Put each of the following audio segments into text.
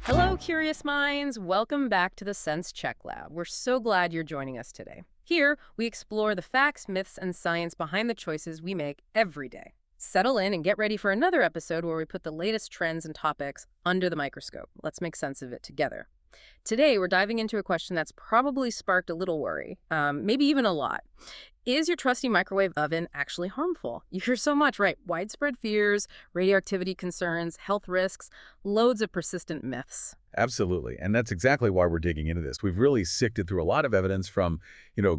Hello, curious minds. Welcome back to the Sense Check Lab. We're so glad you're joining us today. Here, we explore the facts, myths, and science behind the choices we make every day. Settle in and get ready for another episode where we put the latest trends and topics under the microscope. Let's make sense of it together. Today, we're diving into a question that's probably sparked a little worry, maybe even a lot. Is your trusty microwave oven actually harmful? You hear so much, right? Widespread fears, radioactivity concerns, health risks, loads of persistent myths. Absolutely. And that's exactly why we're digging into this. We've really sifted through a lot of evidence from,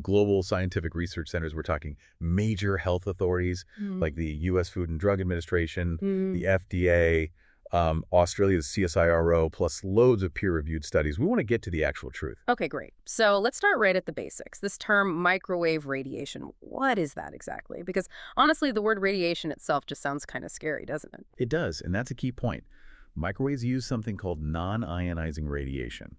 global scientific research centers. We're talking major health authorities like the U.S. Food and Drug Administration, the FDA, Australia's CSIRO, plus loads of peer-reviewed studies. We want to get to the actual truth. Okay, great. So let's start right at the basics. This term microwave radiation, what is that exactly? Because honestly, the word radiation itself just sounds kind of scary, doesn't it? It does, and that's a key point. Microwaves use something called non-ionizing radiation.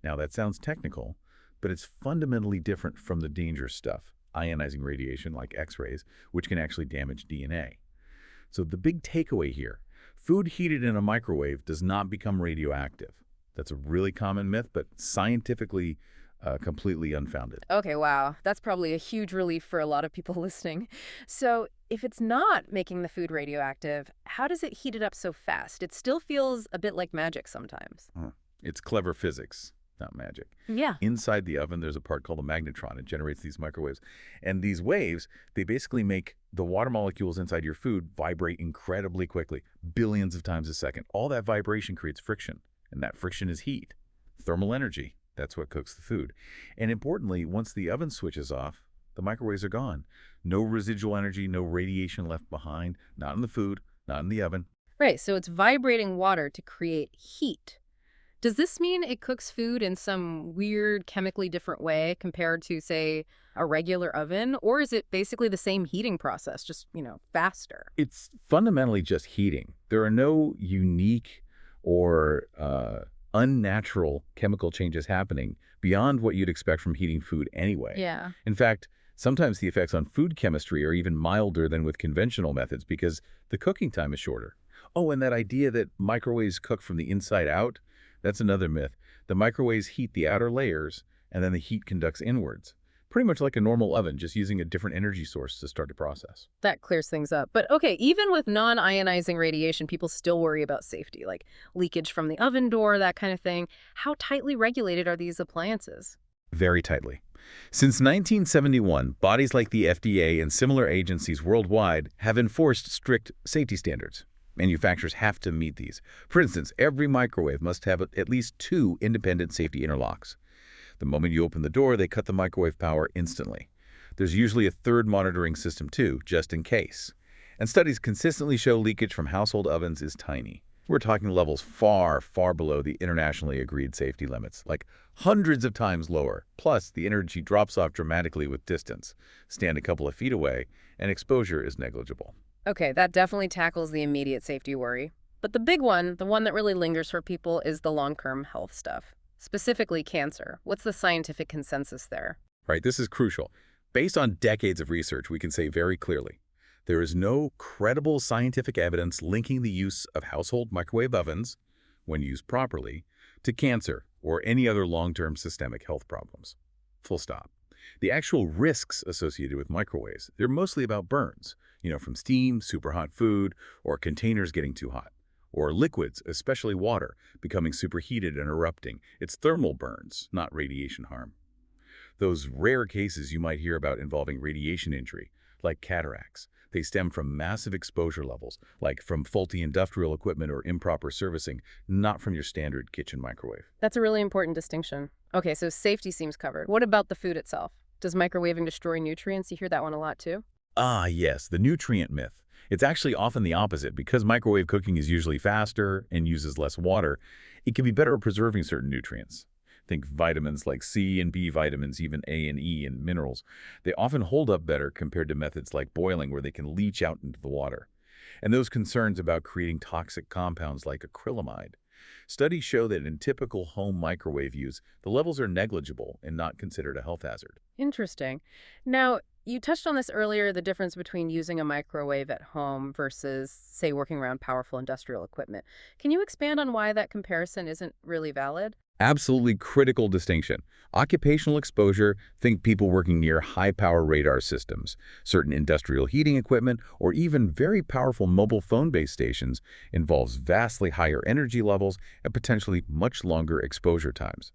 Now, that sounds technical, but it's fundamentally different from the dangerous stuff, ionizing radiation like X-rays, which can actually damage DNA. So the big takeaway here, food heated in a microwave does not become radioactive. That's a really common myth, but scientifically completely unfounded. Okay, wow. That's probably a huge relief for a lot of people listening. So if it's not making the food radioactive, how does it heat it up so fast? It still feels a bit like magic sometimes. It's clever physics, not magic. Yeah. Inside the oven, there's a part called a magnetron. It generates these microwaves. And these waves, they basically make the water molecules inside your food vibrate incredibly quickly, billions of times a second. All that vibration creates friction, and that friction is heat, thermal energy. That's what cooks the food. And importantly, once the oven switches off, the microwaves are gone. No residual energy, no radiation left behind, not in the food, not in the oven. Right, so it's vibrating water to create heat. Does this mean it cooks food in some weird, chemically different way compared to, say, a regular oven? Or is it basically the same heating process, just, faster? It's fundamentally just heating. There are no unique or unnatural chemical changes happening beyond what you'd expect from heating food anyway. Yeah. In fact, sometimes the effects on food chemistry are even milder than with conventional methods because the cooking time is shorter. Oh, and that idea that microwaves cook from the inside out, that's another myth. The microwaves heat the outer layers, and then the heat conducts inwards. Pretty much like a normal oven, just using a different energy source to start the process. That clears things up. But okay, even with non-ionizing radiation, people still worry about safety, like leakage from the oven door, that kind of thing. How tightly regulated are these appliances? Very tightly. Since 1971, bodies like the FDA and similar agencies worldwide have enforced strict safety standards. Manufacturers have to meet these. For instance, every microwave must have at least 2 independent safety interlocks. The moment you open the door, they cut the microwave power instantly. There's usually a third monitoring system too, just in case. And studies consistently show leakage from household ovens is tiny. We're talking levels far, far below the internationally agreed safety limits, like hundreds of times lower. Plus, the energy drops off dramatically with distance. Stand a couple of feet away, and exposure is negligible. Okay, that definitely tackles the immediate safety worry. But the big one, the one that really lingers for people, is the long-term health stuff. Specifically cancer. What's the scientific consensus there? Right, this is crucial. Based on decades of research, we can say very clearly, there is no credible scientific evidence linking the use of household microwave ovens, when used properly, to cancer or any other long-term systemic health problems. Full stop. The actual risks associated with microwaves, they're mostly about burns, from steam, super hot food, or containers getting too hot. Or liquids, especially water, becoming superheated and erupting. It's thermal burns, not radiation harm. Those rare cases you might hear about involving radiation injury, like cataracts, they stem from massive exposure levels, like from faulty industrial equipment or improper servicing, not from your standard kitchen microwave. That's a really important distinction. Okay, so safety seems covered. What about the food itself? Does microwaving destroy nutrients? You hear that one a lot too. Ah, yes, the nutrient myth. It's actually often the opposite. Because microwave cooking is usually faster and uses less water, it can be better at preserving certain nutrients. Think vitamins like C and B vitamins, even A and E, and minerals. They often hold up better compared to methods like boiling, where they can leach out into the water. And those concerns about creating toxic compounds like acrylamide. Studies show that in typical home microwave use, the levels are negligible and not considered a health hazard. Interesting. Now, You touched on this earlier, the difference between using a microwave at home versus, say, working around powerful industrial equipment. Can you expand on why that comparison isn't really valid? Absolutely critical distinction. Occupational exposure, think people working near high-power radar systems. Certain industrial heating equipment, or even very powerful mobile phone-based stations, involves vastly higher energy levels and potentially much longer exposure times.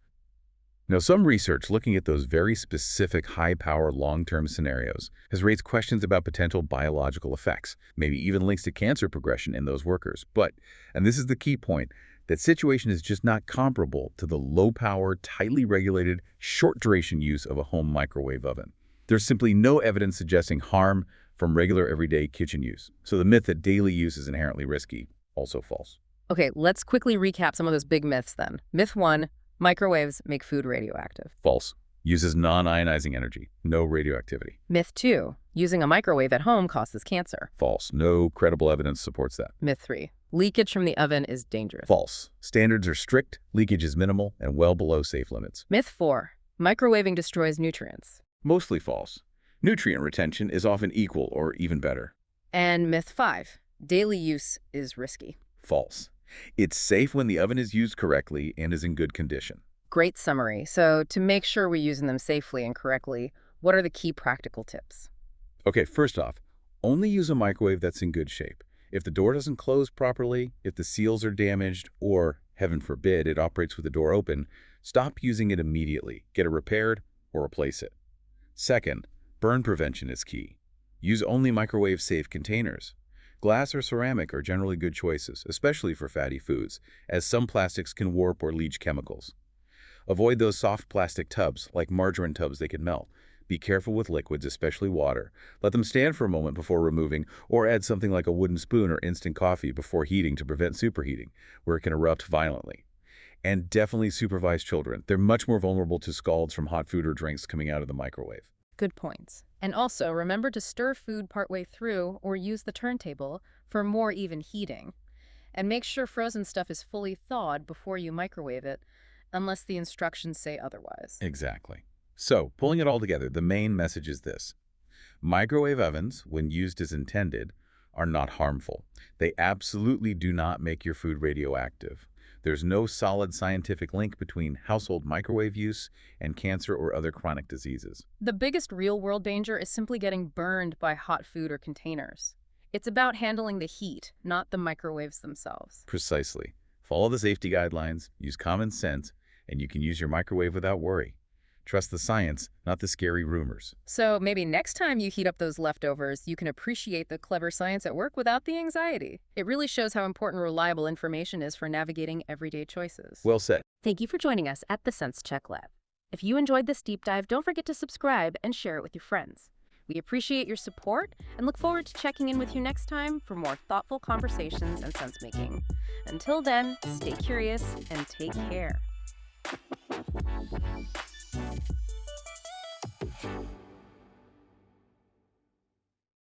Now, some research looking at those very specific high-power long-term scenarios has raised questions about potential biological effects, maybe even links to cancer progression in those workers. But, and this is the key point, that situation is just not comparable to the low-power, tightly regulated, short-duration use of a home microwave oven. There's simply no evidence suggesting harm from regular everyday kitchen use. So the myth that daily use is inherently risky, also false. Okay, let's quickly recap some of those big myths then. Myth 1, microwaves make food radioactive. False. Uses non-ionizing energy. No radioactivity. Myth 2, using a microwave at home causes cancer. False. No credible evidence supports that. Myth 3, leakage from the oven is dangerous. False. Standards are strict, leakage is minimal, and well below safe limits. Myth 4, microwaving destroys nutrients. Mostly false. Nutrient retention is often equal or even better. And myth 5, daily use is risky. False. It's safe when the oven is used correctly and is in good condition. Great summary. So to make sure we're using them safely and correctly, what are the key practical tips? Okay, first off, only use a microwave that's in good shape. If the door doesn't close properly, if the seals are damaged, or, heaven forbid, it operates with the door open, stop using it immediately. Get it repaired or replace it. Second, burn prevention is key. Use only microwave-safe containers. Glass or ceramic are generally good choices, especially for fatty foods, as some plastics can warp or leach chemicals. Avoid those soft plastic tubs, like margarine tubs they can melt. Be careful with liquids, especially water. Let them stand for a moment before removing, or add something like a wooden spoon or instant coffee before heating to prevent superheating, where it can erupt violently. And definitely supervise children. They're much more vulnerable to scalds from hot food or drinks coming out of the microwave. Good points. And also, remember to stir food partway through or use the turntable for more even heating. And make sure frozen stuff is fully thawed before you microwave it, unless the instructions say otherwise. Exactly. So, pulling it all together, the main message is this. Microwave ovens, when used as intended, are not harmful. They absolutely do not make your food radioactive. There's no solid scientific link between household microwave use and cancer or other chronic diseases. The biggest real-world danger is simply getting burned by hot food or containers. It's about handling the heat, not the microwaves themselves. Precisely. Follow the safety guidelines, use common sense, and you can use your microwave without worry. Trust the science, not the scary rumors. So maybe next time you heat up those leftovers, you can appreciate the clever science at work without the anxiety. It really shows how important reliable information is for navigating everyday choices. Well said. Thank you for joining us at the Sense Check Lab. If you enjoyed this deep dive, don't forget to subscribe and share it with your friends. We appreciate your support and look forward to checking in with you next time for more thoughtful conversations and sense-making. Until then, stay curious and take care.